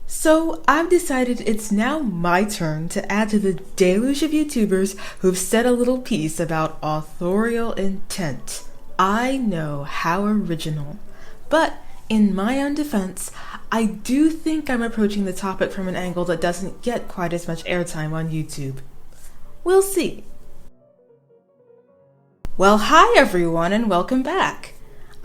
So I've decided it's now my turn to add to the deluge of YouTubers who've said a little piece about authorial intent. I know, how original. But in my own defense, I do think I'm approaching the topic from an angle that doesn't get quite as much airtime on YouTube. We'll see. Well, hi everyone and welcome back.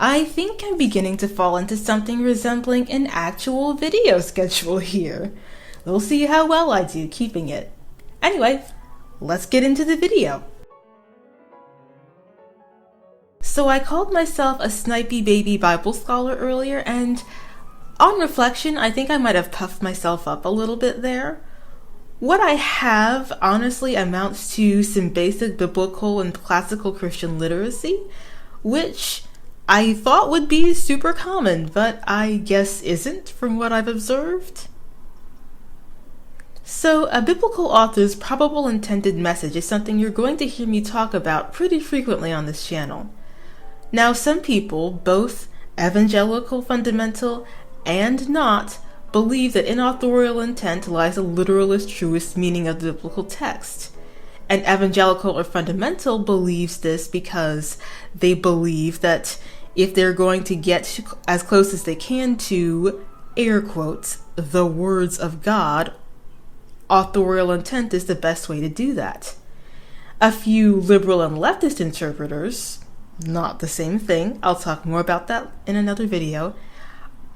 I think I'm beginning to fall into something resembling an actual video schedule here. We'll see how well I do keeping it. Anyway, let's get into the video. So I called myself a snipey baby Bible scholar earlier, and on reflection, I think I might have puffed myself up a little bit there. What I have honestly amounts to some basic biblical and classical Christian literacy, which I thought would be super common, but I guess isn't from what I've observed. So a biblical author's probable intended message is something you're going to hear me talk about pretty frequently on this channel. Now, some people, both evangelical fundamental and not, believe that in authorial intent lies the literalist truest meaning of the biblical text. And evangelical or fundamental believes this because they believe that if they're going to get as close as they can to, air quotes, the words of God, authorial intent is the best way to do that. A few liberal and leftist interpreters, not the same thing, I'll talk more about that in another video,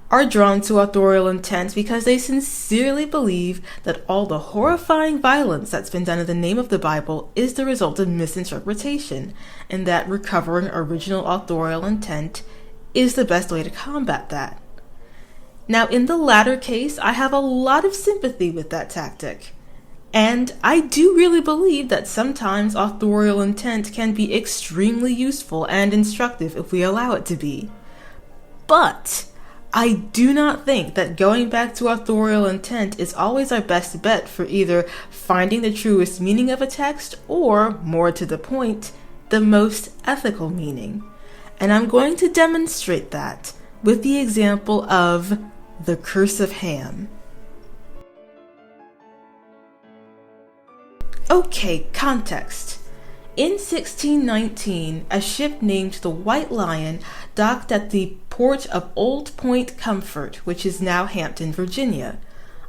are drawn to authorial intent because they sincerely believe that all the horrifying violence that's been done in the name of the Bible is the result of misinterpretation, and that recovering original authorial intent is the best way to combat that. Now, in the latter case, I have a lot of sympathy with that tactic, and I do really believe that sometimes authorial intent can be extremely useful and instructive if we allow it to be. But I do not think that going back to authorial intent is always our best bet for either finding the truest meaning of a text or, more to the point, the most ethical meaning. And I'm going to demonstrate that with the example of the curse of Ham. Okay, context. In 1619, a ship named the White Lion docked at the port of Old Point Comfort, which is now Hampton, Virginia.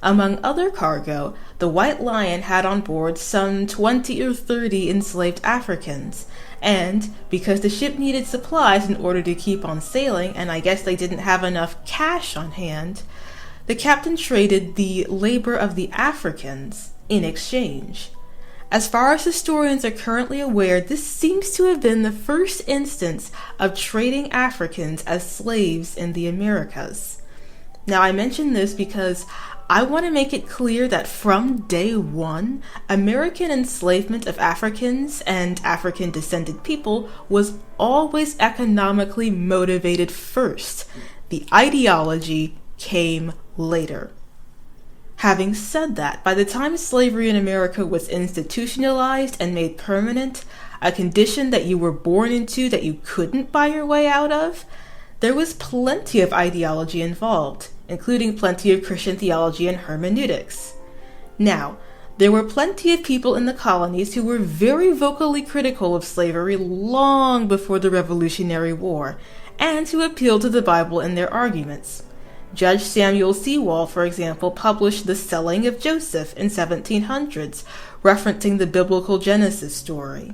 Among other cargo, the White Lion had on board some 20 or 30 enslaved Africans, and because the ship needed supplies in order to keep on sailing, and I guess they didn't have enough cash on hand, the captain traded the labor of the Africans in exchange. As far as historians are currently aware, this seems to have been the first instance of trading Africans as slaves in the Americas. Now, I mention this because I want to make it clear that from day one, American enslavement of Africans and African-descended people was always economically motivated first. The ideology came later. Having said that, by the time slavery in America was institutionalized and made permanent, a condition that you were born into that you couldn't buy your way out of, there was plenty of ideology involved, including plenty of Christian theology and hermeneutics. Now, there were plenty of people in the colonies who were very vocally critical of slavery long before the Revolutionary War, and who appealed to the Bible in their arguments. Judge Samuel Sewall, for example, published The Selling of Joseph in 1700s, referencing the biblical Genesis story.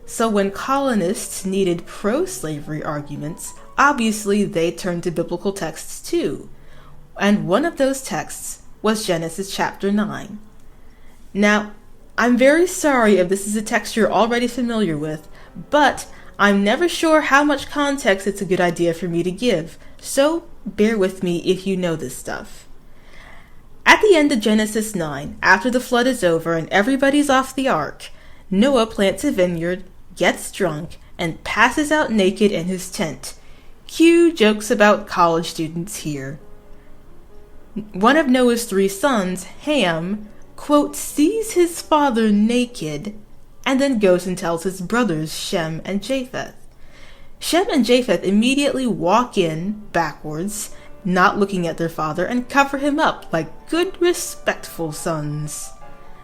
So when colonists needed pro-slavery arguments, obviously they turned to biblical texts too. And one of those texts was Genesis chapter 9. Now, I'm very sorry if this is a text you're already familiar with, but I'm never sure how much context it's a good idea for me to give, so bear with me if you know this stuff. At the end of Genesis 9, after the flood is over and everybody's off the ark, Noah plants a vineyard, gets drunk, and passes out naked in his tent. Cue jokes about college students here. One of Noah's 3 sons, Ham, quote, sees his father naked, and then goes and tells his brothers Shem and Japheth. Shem and Japheth immediately walk in, backwards, not looking at their father, and cover him up like good, respectful sons.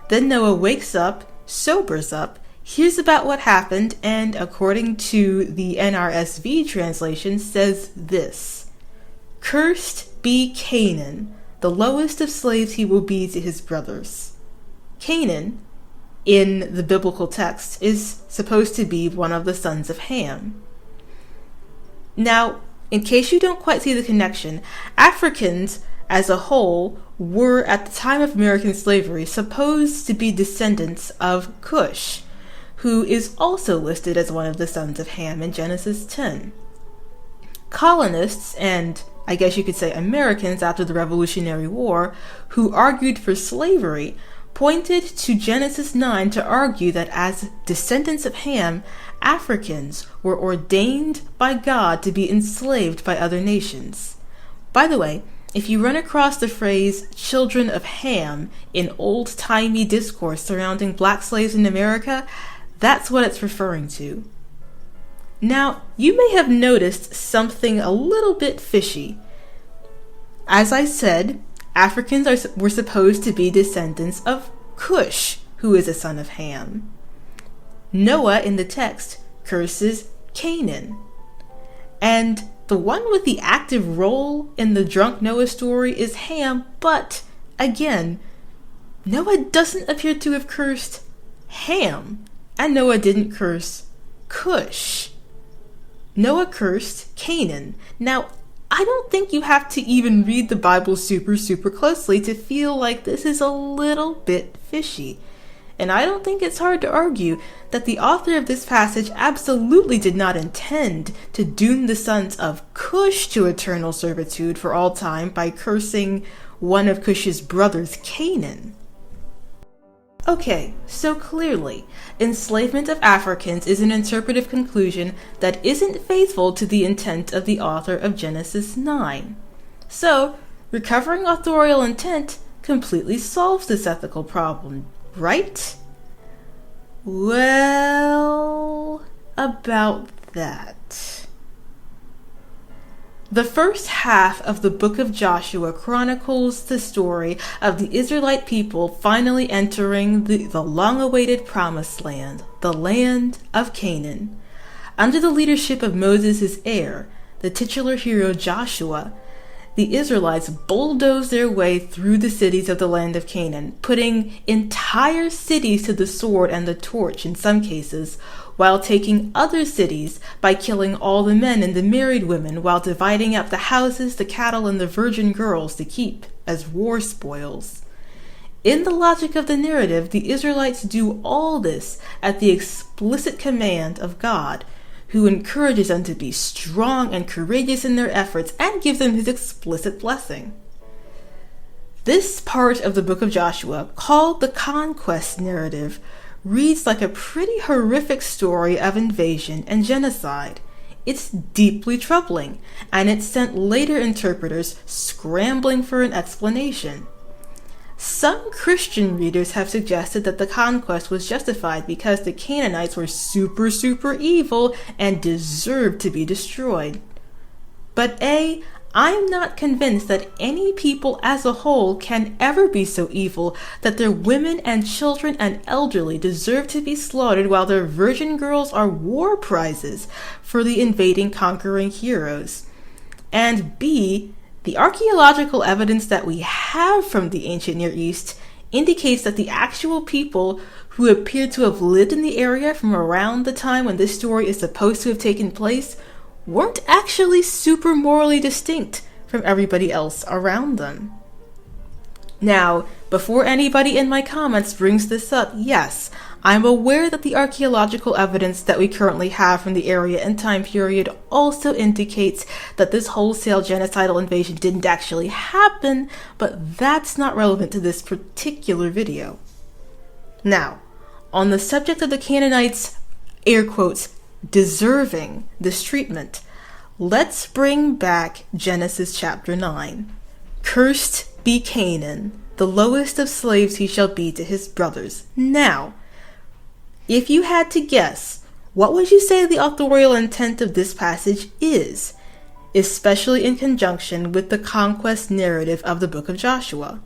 Then Noah wakes up, sobers up, hears about what happened, and according to the NRSV translation, says this: "Cursed be Canaan, the lowest of slaves he will be to his brothers." Canaan, in the biblical text, is supposed to be one of the sons of Ham. Now, in case you don't quite see the connection, Africans as a whole were, at the time of American slavery, supposed to be descendants of Cush, who is also listed as one of the sons of Ham in Genesis 10. Colonists, and I guess you could say Americans after the Revolutionary War, who argued for slavery, pointed to Genesis 9 to argue that as descendants of Ham, Africans were ordained by God to be enslaved by other nations. By the way, if you run across the phrase "children of Ham" in old-timey discourse surrounding black slaves in America, that's what it's referring to. Now, you may have noticed something a little bit fishy. As I said, Africans were supposed to be descendants of Cush, who is a son of Ham. Noah in the text curses Canaan. And the one with the active role in the drunk Noah story is Ham, but again, Noah doesn't appear to have cursed Ham, and Noah didn't curse Cush. Noah cursed Canaan. Now, I don't think you have to even read the Bible super closely to feel like this is a little bit fishy. And I don't think it's hard to argue that the author of this passage absolutely did not intend to doom the sons of Cush to eternal servitude for all time by cursing one of Cush's brothers, Canaan. Okay, so clearly, enslavement of Africans is an interpretive conclusion that isn't faithful to the intent of the author of Genesis 9. So, recovering authorial intent completely solves this ethical problem, right? Well, about that. The first half of the book of Joshua chronicles the story of the Israelite people finally entering the long-awaited promised land, the land of Canaan. Under the leadership of Moses' heir, the titular hero Joshua, the Israelites bulldozed their way through the cities of the land of Canaan, putting entire cities to the sword and the torch in some cases, while taking other cities by killing all the men and the married women, while dividing up the houses, the cattle, and the virgin girls to keep as war spoils. In the logic of the narrative, the Israelites do all this at the explicit command of God, who encourages them to be strong and courageous in their efforts and gives them his explicit blessing. This part of the book of Joshua, called the Conquest narrative, reads like a pretty horrific story of invasion and genocide. It's deeply troubling, and it sent later interpreters scrambling for an explanation. Some Christian readers have suggested that the conquest was justified because the Canaanites were super evil and deserved to be destroyed. But I'm not convinced that any people as a whole can ever be so evil that their women and children and elderly deserve to be slaughtered while their virgin girls are war prizes for the invading conquering heroes. And B, the archaeological evidence that we have from the ancient Near East indicates that the actual people who appear to have lived in the area from around the time when this story is supposed to have taken place weren't actually super morally distinct from everybody else around them. Now, before anybody in my comments brings this up, yes, I'm aware that the archaeological evidence that we currently have from the area and time period also indicates that this wholesale genocidal invasion didn't actually happen, but that's not relevant to this particular video. Now, on the subject of the Canaanites, air quotes, deserving this treatment, let's bring back Genesis chapter 9. Cursed be Canaan, the lowest of slaves he shall be to his brothers. Now, if you had to guess, what would you say the authorial intent of this passage is? especially in conjunction with the conquest narrative of the book of Joshua?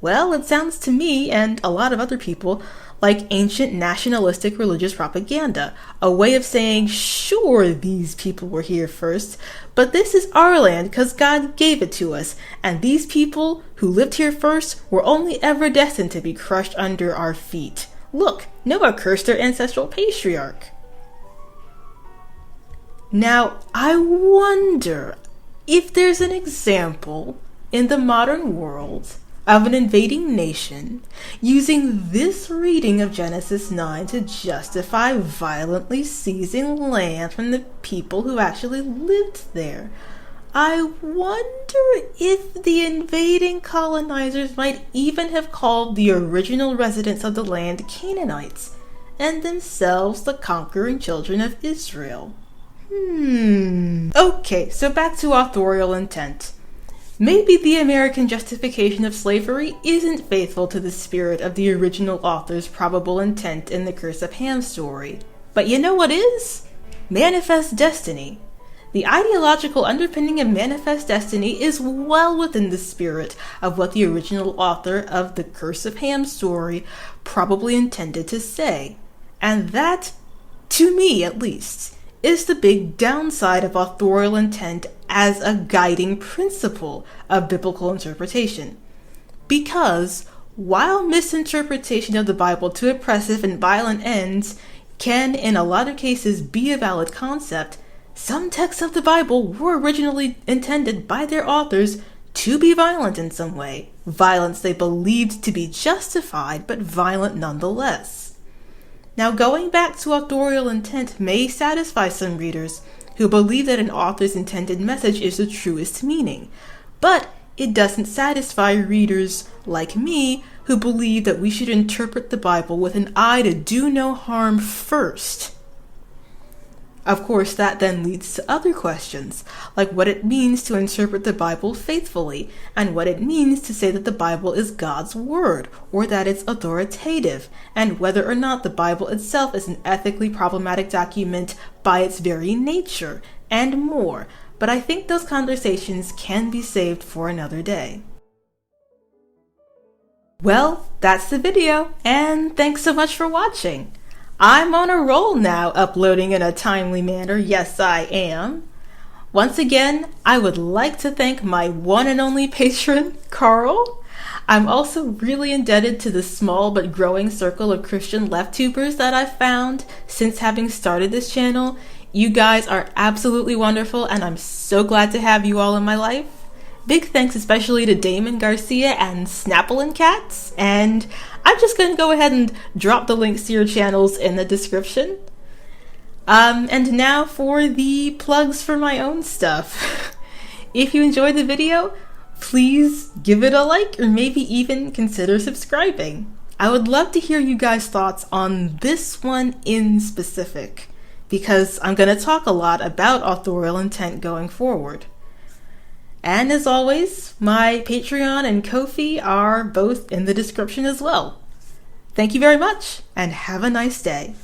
Well, it sounds to me, and a lot of other people, like ancient nationalistic religious propaganda, a way of saying, sure, these people were here first, but this is our land because God gave it to us, and these people who lived here first were only ever destined to be crushed under our feet. Look, Noah cursed their ancestral patriarch. Now, I wonder if there's an example in the modern world of an invading nation using this reading of Genesis 9 to justify violently seizing land from the people who actually lived there. I wonder if the invading colonizers might even have called the original residents of the land Canaanites, and themselves the conquering children of Israel. Okay, so back to authorial intent. Maybe the American justification of slavery isn't faithful to the spirit of the original author's probable intent in the Curse of Ham story. But you know what is? Manifest destiny. The ideological underpinning of manifest destiny is well within the spirit of what the original author of the Curse of Ham story probably intended to say. And that, to me at least, is the big downside of authorial intent as a guiding principle of biblical interpretation. Because while misinterpretation of the Bible to oppressive and violent ends can in a lot of cases be a valid concept, some texts of the Bible were originally intended by their authors to be violent in some way, violence they believed to be justified, but violent nonetheless. Now, going back to authorial intent may satisfy some readers who believe that an author's intended message is the truest meaning, but it doesn't satisfy readers like me who believe that we should interpret the Bible with an eye to do no harm first. Of course, that then leads to other questions, like what it means to interpret the Bible faithfully, and what it means to say that the Bible is God's word, or that it's authoritative, and whether or not the Bible itself is an ethically problematic document by its very nature, and more. But I think those conversations can be saved for another day. Well, that's the video, and thanks so much for watching. I'm on a roll now, uploading in a timely manner. Yes, I am. Once again, I would like to thank my one and only patron, Carl. I'm also really indebted to the small but growing circle of Christian left-tubers that I've found since having started this channel. You guys are absolutely wonderful, and I'm so glad to have you all in my life. Big thanks especially to Damon Garcia and Snapple and Cats, and I'm just going to go ahead and drop the links to your channels in the description. And now for the plugs for my own stuff. If you enjoyed the video, please give it a like or maybe even consider subscribing. I would love to hear you guys' thoughts on this one in specific, because I'm going to talk a lot about authorial intent going forward. And as always, my Patreon and Ko-fi are both in the description as well. Thank you very much, and have a nice day.